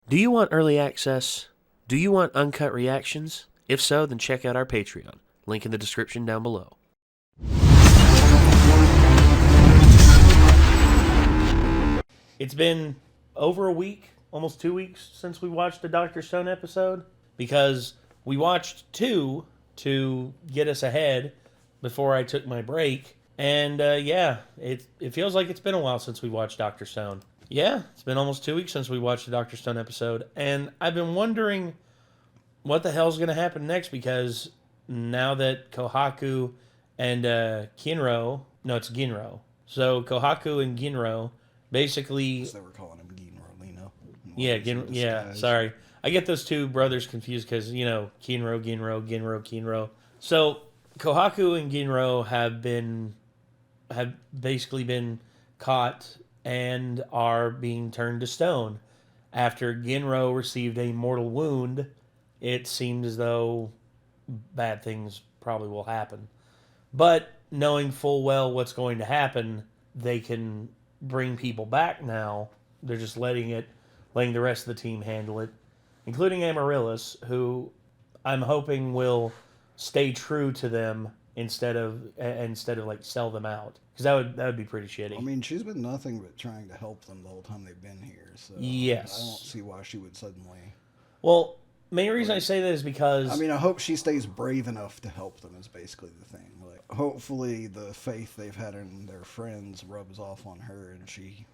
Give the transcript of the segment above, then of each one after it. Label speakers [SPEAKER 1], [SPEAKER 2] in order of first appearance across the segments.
[SPEAKER 1] Do you want early access? Do you want uncut reactions? If so, then check out our Patreon. Link in the description down below. It's been over a week, almost 2 weeks, since we watched the Dr. Stone episode, because we watched 2 to get us ahead before I took my break. And yeah, it feels like it's been a while since we watched Dr. Stone. Yeah, it's been almost 2 weeks since we watched the Dr. Stone episode. And I've been wondering what the hell's going to happen next, because now that Kohaku and Ginro... No, it's Ginro. So Kohaku and Ginro basically...
[SPEAKER 2] They were calling him Ginro.
[SPEAKER 1] Yeah, sorry. I get those two brothers confused because, you know, Ginro. So Kohaku and Ginro have basically been caught and are being turned to stone. After Ginro received a mortal wound, it seems as though bad things probably will happen. But knowing full well what's going to happen, they can bring people back now. They're just letting the rest of the team handle it, including Amaryllis, who I'm hoping will stay true to them instead of like sell them out, because that would be pretty shitty.
[SPEAKER 2] I mean, she's been nothing but trying to help them the whole time they've been here. So
[SPEAKER 1] yes,
[SPEAKER 2] I don't see why she would suddenly.
[SPEAKER 1] Well, main reason I say that is because...
[SPEAKER 2] I mean, I hope she stays brave enough to help them is basically the thing. Like, hopefully the faith they've had in their friends rubs off on her and she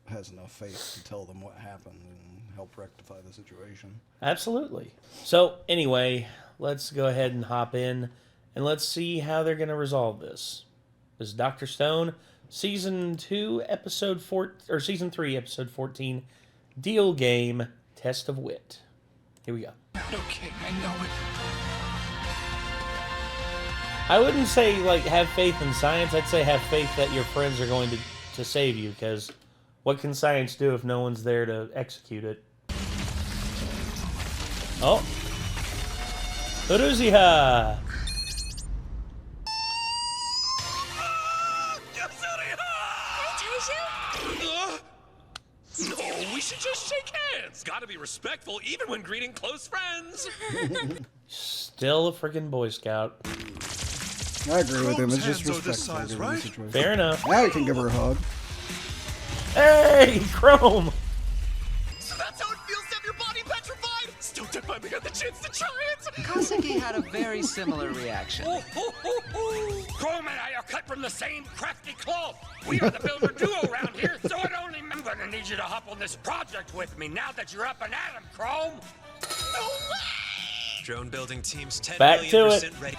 [SPEAKER 2] has enough faith to tell them what happened and help rectify the situation.
[SPEAKER 1] Absolutely. So, anyway, let's go ahead and hop in and let's see how they're going to resolve this. This is Dr. Stone, Season 3, Episode 14, Deal Game, Test of Wit. Here we go.
[SPEAKER 3] Okay, I know it.
[SPEAKER 1] I wouldn't say, like, have faith in science. I'd say have faith that your friends are going to save you, because what can science do if no one's there to execute it? Oh. Uruziha!
[SPEAKER 3] No, we should just shake hands. Gotta be respectful even when greeting close friends.
[SPEAKER 1] Still a freaking Boy Scout.
[SPEAKER 2] I agree with him. It's just respectful.
[SPEAKER 3] Right?
[SPEAKER 1] Fair enough.
[SPEAKER 2] Now you can give her a hug.
[SPEAKER 1] Hey, Chrome!
[SPEAKER 3] So that's how it feels to have your body petrified? Still did finally got the chance to try it.
[SPEAKER 4] Koseki had a very similar reaction.
[SPEAKER 3] Chrome and I are cut from the same crafty cloth. We are the builder duo around here, so it only I'm gonna need you to hop on this project with me now that you're up and at 'em, Chrome. No way!
[SPEAKER 5] Drone building team's 10
[SPEAKER 1] Back to
[SPEAKER 5] million
[SPEAKER 1] it.
[SPEAKER 5] % ready.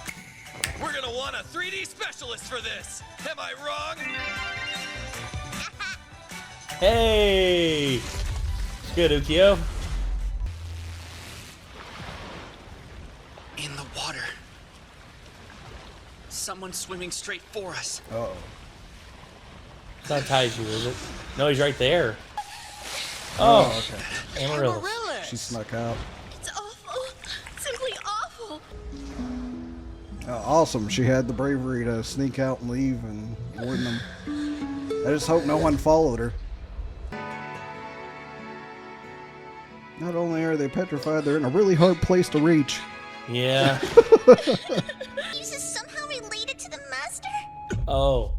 [SPEAKER 5] We're gonna want a 3D specialist for this. Am I wrong?
[SPEAKER 1] Hey! It's good, Ukyo.
[SPEAKER 4] In the water. Someone swimming straight for us.
[SPEAKER 2] Uh-oh.
[SPEAKER 1] It's not Taiju, is it? No, he's right there. Oh,
[SPEAKER 2] Okay.
[SPEAKER 1] Amaryllis.
[SPEAKER 2] She snuck out.
[SPEAKER 6] It's awful. Simply awful.
[SPEAKER 2] Awesome. She had the bravery to sneak out and leave and warn them. I just hope no one followed her. Not only are they petrified, they're in a really hard place to reach.
[SPEAKER 1] Yeah.
[SPEAKER 6] Is this somehow related to the master?
[SPEAKER 1] Oh.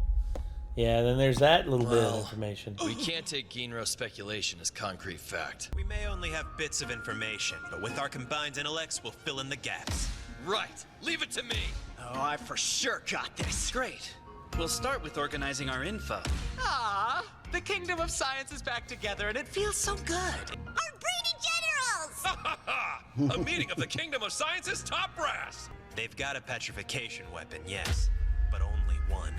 [SPEAKER 1] Yeah, then there's that little bit of information.
[SPEAKER 5] We can't take Ginro's speculation as concrete fact. We may only have bits of information, but with our combined intellects, we'll fill in the gaps. Right. Leave it to me.
[SPEAKER 4] Oh, I for sure got this. Great. We'll start with organizing our info. Ah, the Kingdom of Science is back together and it feels so good.
[SPEAKER 6] Our brainy generals!
[SPEAKER 3] Ha ha ha! A meeting of the Kingdom of Science's top brass.
[SPEAKER 5] They've got a petrification weapon, yes, but only one.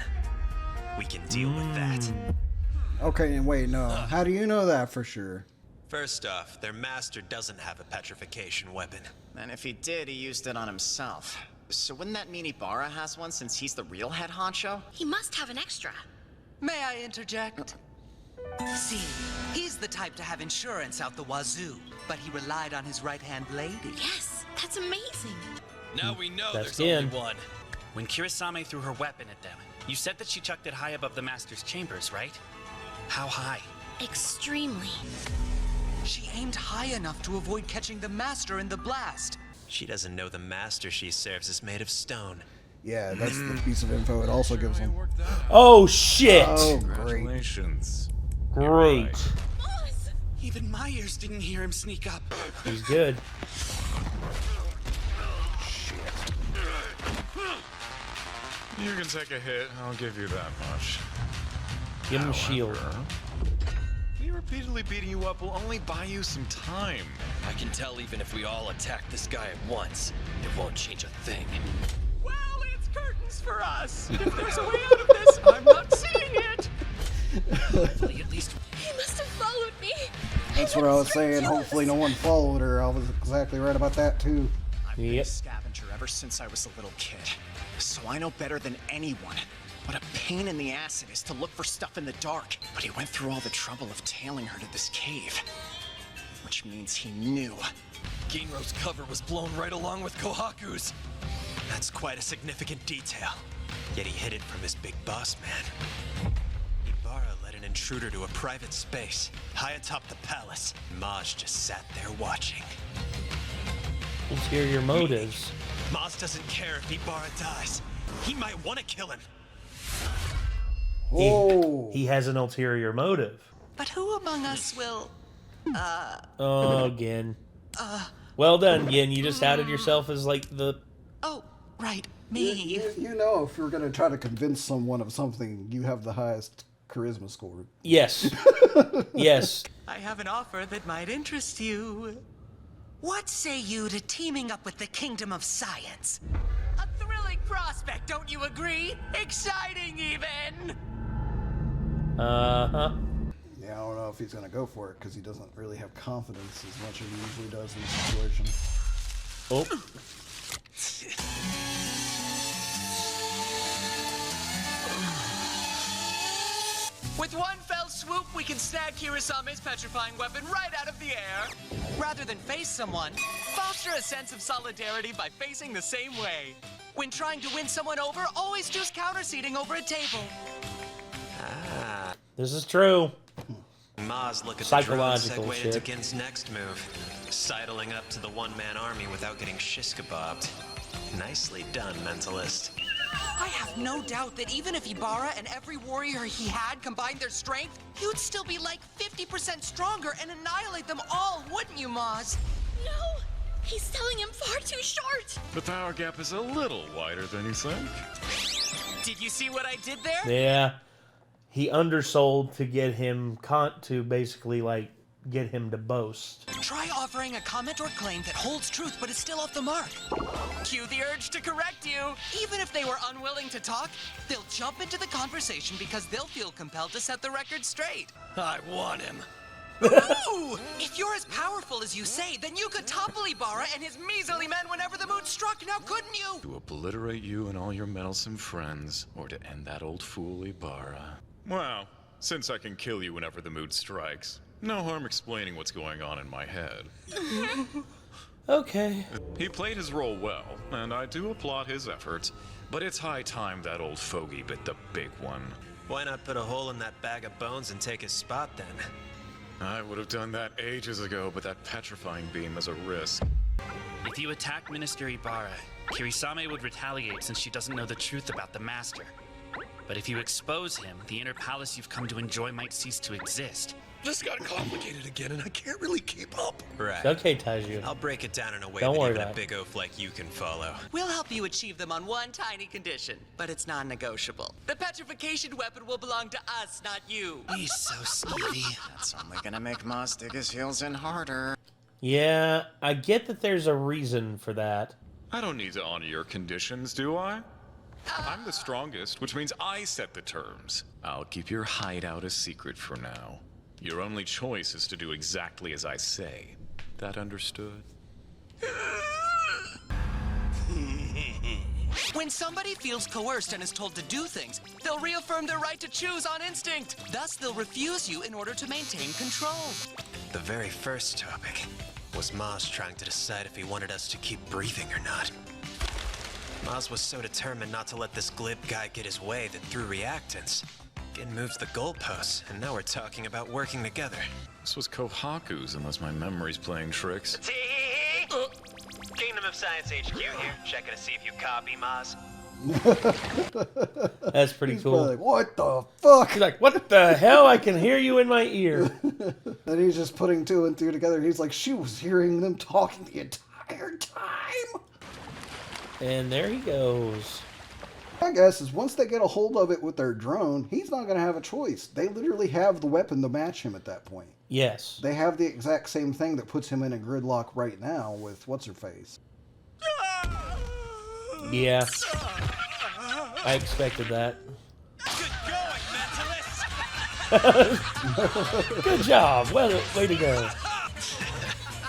[SPEAKER 5] We can deal with that.
[SPEAKER 2] Okay, and wait, no. How do you know that for sure?
[SPEAKER 5] First off, their master doesn't have a petrification weapon.
[SPEAKER 7] And if he did, he used it on himself. So wouldn't that mean Ibarra has one since he's the real head honcho?
[SPEAKER 6] He must have an extra.
[SPEAKER 4] May I interject? See, he's the type to have insurance out the wazoo, but he relied on his right-hand lady.
[SPEAKER 6] Yes, that's amazing.
[SPEAKER 5] Now we know
[SPEAKER 1] That's
[SPEAKER 5] there's only
[SPEAKER 1] Gin.
[SPEAKER 5] one.
[SPEAKER 8] When Kirisame threw her weapon at them, you said that she chucked it high above the Master's chambers, right? How high?
[SPEAKER 6] Extremely.
[SPEAKER 4] She aimed high enough to avoid catching the Master in the blast.
[SPEAKER 5] She doesn't know the master she serves is made of stone.
[SPEAKER 2] Yeah, that's the piece of info it also gives them.
[SPEAKER 1] Oh shit!
[SPEAKER 2] Oh, great.
[SPEAKER 9] Congratulations.
[SPEAKER 1] Great.
[SPEAKER 4] Even my ears didn't hear him sneak up.
[SPEAKER 1] He's good.
[SPEAKER 9] You can take a hit. I'll give you that much.
[SPEAKER 1] Give him a shield.
[SPEAKER 9] Me repeatedly beating you up will only buy you some time.
[SPEAKER 5] I can tell even if we all attack this guy at once, it won't change a thing.
[SPEAKER 4] Well, it's curtains for us. If there's a way out of this, I'm not seeing it.
[SPEAKER 5] Hopefully at least...
[SPEAKER 6] He must have followed me.
[SPEAKER 2] That's what I was saying. Hopefully no one followed her. I was exactly right about that, too.
[SPEAKER 7] I've been a scavenger ever since I was a little kid. So I know better than anyone what a pain in the ass it is to look for stuff in the dark. But he went through all the trouble of tailing her to this cave. Which means he knew.
[SPEAKER 5] Ginro's cover was blown right along with Kohaku's. That's quite a significant detail. Yet he hid it from his big boss man. Ibarra led an intruder to a private space, high atop the palace. Maj just sat there watching.
[SPEAKER 1] Ulterior motives.
[SPEAKER 5] Maz doesn't care if Ibarra dies. He might want to kill him.
[SPEAKER 1] He has an ulterior motive.
[SPEAKER 4] But who among us will...
[SPEAKER 1] Oh, Gin. Well done, Gin. You just outed yourself as, like, the...
[SPEAKER 4] Oh, right, me.
[SPEAKER 2] You know, if you're going to try to convince someone of something, you have the highest charisma score.
[SPEAKER 1] Yes. Yes.
[SPEAKER 4] I have an offer that might interest you. What say you to teaming up with the Kingdom of Science? A thrilling prospect, don't you agree? Exciting, even!
[SPEAKER 1] Uh-huh.
[SPEAKER 2] Yeah, I don't know if he's going to go for it, because he doesn't really have confidence as much as he usually does in this situation.
[SPEAKER 1] Oh.
[SPEAKER 4] With one fell swoop, we can snag Kirisame's petrifying weapon right out of the air. Rather than face someone, foster a sense of solidarity by facing the same way. When trying to win someone over, always choose counter-seating over a table.
[SPEAKER 1] This is true.
[SPEAKER 5] Maz look at
[SPEAKER 1] Psychological
[SPEAKER 5] the drone segue
[SPEAKER 1] shit.
[SPEAKER 5] into Gin's next move. Sidling up to the one-man army without getting shish-kebabbed. Nicely done, mentalist.
[SPEAKER 4] I have no doubt that even if Ibarra and every warrior he had combined their strength, you'd still be like 50% stronger and annihilate them all, wouldn't you, Maz?
[SPEAKER 6] No, he's selling him far too short.
[SPEAKER 9] The power gap is a little wider than you think.
[SPEAKER 4] Did you see what I did there?
[SPEAKER 1] Yeah. He undersold to get him to basically, like, get him to boast.
[SPEAKER 4] Try offering a comment or claim that holds truth but is still off the mark. Cue the urge to correct you. Even if they were unwilling to talk, they'll jump into the conversation because they'll feel compelled to set the record straight.
[SPEAKER 5] I want him.
[SPEAKER 4] Ooh! If you're as powerful as you say, then you could topple Ibarra and his measly men whenever the mood struck, now couldn't you?
[SPEAKER 9] To obliterate you and all your meddlesome friends, or to end that old fool Ibarra. Well, since I can kill you whenever the mood strikes, no harm explaining what's going on in my head.
[SPEAKER 1] Okay.
[SPEAKER 9] He played his role well, and I do applaud his efforts, but it's high time that old fogey bit the big one.
[SPEAKER 5] Why not put a hole in that bag of bones and take his spot then?
[SPEAKER 9] I would have done that ages ago, but that petrifying beam is a risk.
[SPEAKER 8] If you attack Minister Ibarra, Kirisame would retaliate since she doesn't know the truth about the Master. But if you expose him, the inner palace you've come to enjoy might cease to exist.
[SPEAKER 5] This got complicated again, and I can't really keep up. Right.
[SPEAKER 1] Okay, Taiju.
[SPEAKER 5] I'll break it down in a way
[SPEAKER 1] Don't
[SPEAKER 5] that
[SPEAKER 1] worry
[SPEAKER 5] even
[SPEAKER 1] about
[SPEAKER 5] a
[SPEAKER 1] it.
[SPEAKER 5] big oaf like you can follow.
[SPEAKER 4] We'll help you achieve them on one tiny condition, but it's non-negotiable. The petrification weapon will belong to us, not you.
[SPEAKER 5] He's so skeevy.
[SPEAKER 7] That's only gonna make Moss dig his heels in harder.
[SPEAKER 1] Yeah, I get that there's a reason for that.
[SPEAKER 9] I don't need to honor your conditions, do I? I'm the strongest, which means I set the terms. I'll keep your hideout a secret for now. Your only choice is to do exactly as I say. That understood?
[SPEAKER 4] When somebody feels coerced and is told to do things, they'll reaffirm their right to choose on instinct. Thus, they'll refuse you in order to maintain control.
[SPEAKER 5] The very first topic was Maz trying to decide if he wanted us to keep breathing or not. Maz was so determined not to let this glib guy get his way that through reactance, Kid moves the goalposts, and now we're talking about working together.
[SPEAKER 9] This was Kohaku's, unless my memory's playing tricks.
[SPEAKER 5] Tee! Kingdom of Science HQ here, checking to see if you copy, Maz.
[SPEAKER 1] That's pretty
[SPEAKER 2] He's
[SPEAKER 1] cool.
[SPEAKER 2] probably like, what the fuck?
[SPEAKER 1] He's like, what the hell? I can hear you in my ear.
[SPEAKER 2] And he's just putting two and two together. He's like, she was hearing them talking the entire time.
[SPEAKER 1] And there he goes.
[SPEAKER 2] My guess is once they get a hold of it with their drone, he's not going to have a choice. They literally have the weapon to match him at that point.
[SPEAKER 1] Yes.
[SPEAKER 2] They have the exact same thing that puts him in a gridlock right now with what's-her-face.
[SPEAKER 1] Yeah. I expected that.
[SPEAKER 5] Good going, Mentalist!
[SPEAKER 1] Good job. Well, way to go.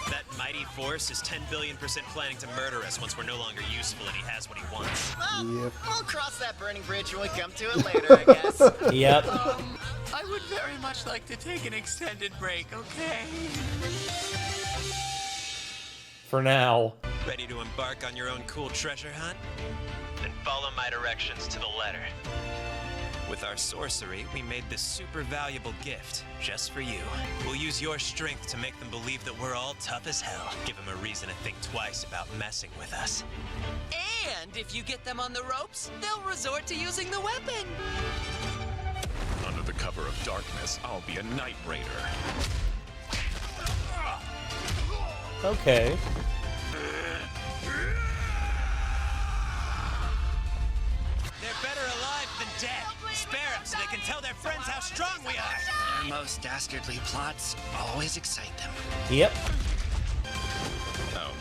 [SPEAKER 5] That mighty force is 10 billion% planning to murder us once we're no longer useful and he has what he wants.
[SPEAKER 7] Well,
[SPEAKER 2] Yep.
[SPEAKER 7] we'll cross that burning bridge when we come to it later, I guess.
[SPEAKER 1] Yep.
[SPEAKER 4] I would very much like to take an extended break, okay?
[SPEAKER 1] For now.
[SPEAKER 5] Ready to embark on your own cool treasure hunt? Then follow my directions to the letter. With our sorcery, we made this super valuable gift just for you. We'll use your strength to make them believe that we're all tough as hell. Give them a reason to think twice about messing with us.
[SPEAKER 4] And if you get them on the ropes, they'll resort to using the weapon.
[SPEAKER 9] Under the cover of darkness, I'll be a Night Raider.
[SPEAKER 1] Okay.
[SPEAKER 5] They're better alive than dead. Spare them so they can tell their friends how strong we are.
[SPEAKER 8] Their most dastardly plots always excite them.
[SPEAKER 1] Yep.
[SPEAKER 9] Oh,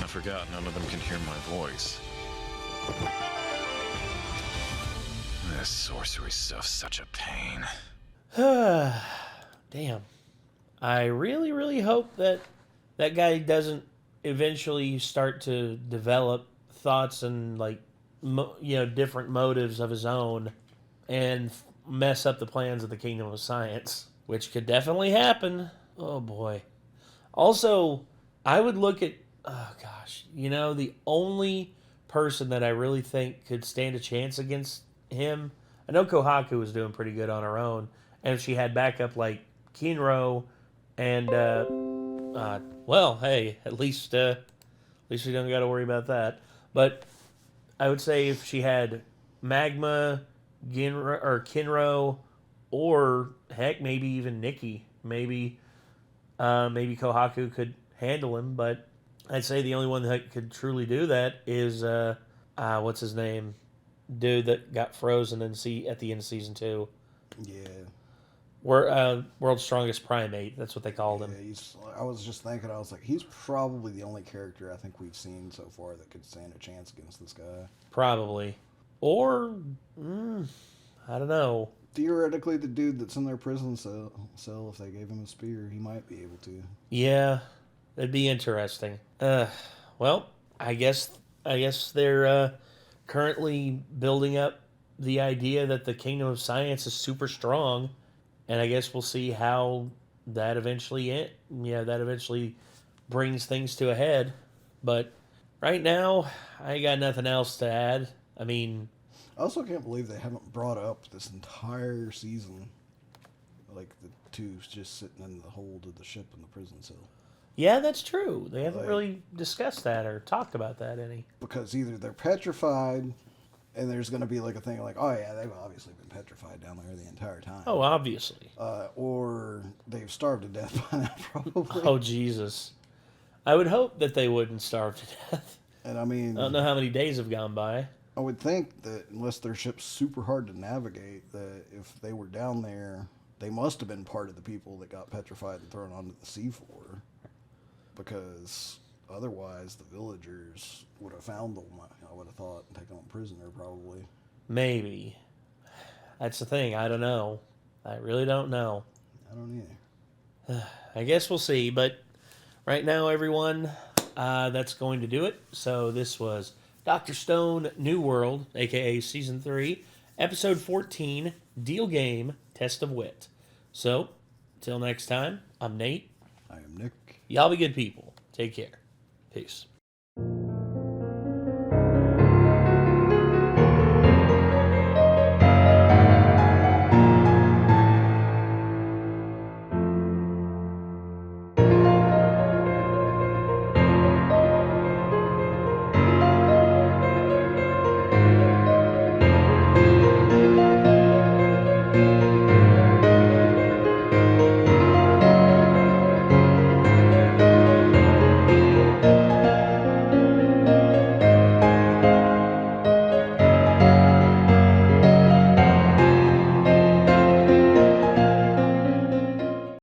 [SPEAKER 9] I forgot none of them can hear my voice. This sorcery stuff's such a pain.
[SPEAKER 1] Damn. I really, really hope that that guy doesn't eventually start to develop thoughts and, like, different motives of his own and mess up the plans of the Kingdom of Science, which could definitely happen. Oh, boy. Also, I would look at, the only person that I really think could stand a chance against him, I know Kohaku was doing pretty good on her own, and if she had backup like Kinro and, hey, at least we don't got to worry about that. But I would say if she had Magma, Kinro, or heck, maybe even Nikki, maybe Kohaku could handle him. But I'd say the only one that could truly do that is what's his name, dude that got frozen at the end of season 2.
[SPEAKER 2] Yeah.
[SPEAKER 1] World's Strongest Primate. That's what they called him.
[SPEAKER 2] I was just thinking, I was like, he's probably the only character I think we've seen so far that could stand a chance against this guy.
[SPEAKER 1] Probably. Or, I don't know.
[SPEAKER 2] Theoretically, the dude that's in their prison cell, if they gave him a spear, he might be able to.
[SPEAKER 1] Yeah, that'd be interesting. Well, I guess they're currently building up the idea that the Kingdom of Science is super strong, and I guess we'll see how that eventually brings things to a head. But right now, I ain't got nothing else to add. I mean,
[SPEAKER 2] I also can't believe they haven't brought up this entire season, like the two's just sitting in the hold of the ship in the prison cell.
[SPEAKER 1] Yeah, that's true. They haven't really discussed that or talked about that any.
[SPEAKER 2] Because either they're petrified, and there's going to be like a thing like, oh yeah, they've obviously been petrified down there the entire time.
[SPEAKER 1] Oh, obviously.
[SPEAKER 2] Or they've starved to death by now, probably.
[SPEAKER 1] Oh, Jesus. I would hope that they wouldn't starve to death.
[SPEAKER 2] And I mean,
[SPEAKER 1] I don't know how many days have gone by.
[SPEAKER 2] I would think that unless their ship's super hard to navigate, that if they were down there, they must have been part of the people that got petrified and thrown onto the seafloor. Because otherwise, the villagers would have found them, I would have thought, and taken them prisoner, probably.
[SPEAKER 1] Maybe. That's the thing. I don't know. I really don't know.
[SPEAKER 2] I don't either.
[SPEAKER 1] I guess we'll see. But right now, everyone, that's going to do it. So this was Dr. Stone New World, a.k.a. Season 3, Episode 14, Deal Game, Test of Wit. So, till next time, I'm Nate.
[SPEAKER 2] I am Nick.
[SPEAKER 1] Y'all be good people. Take care. Peace.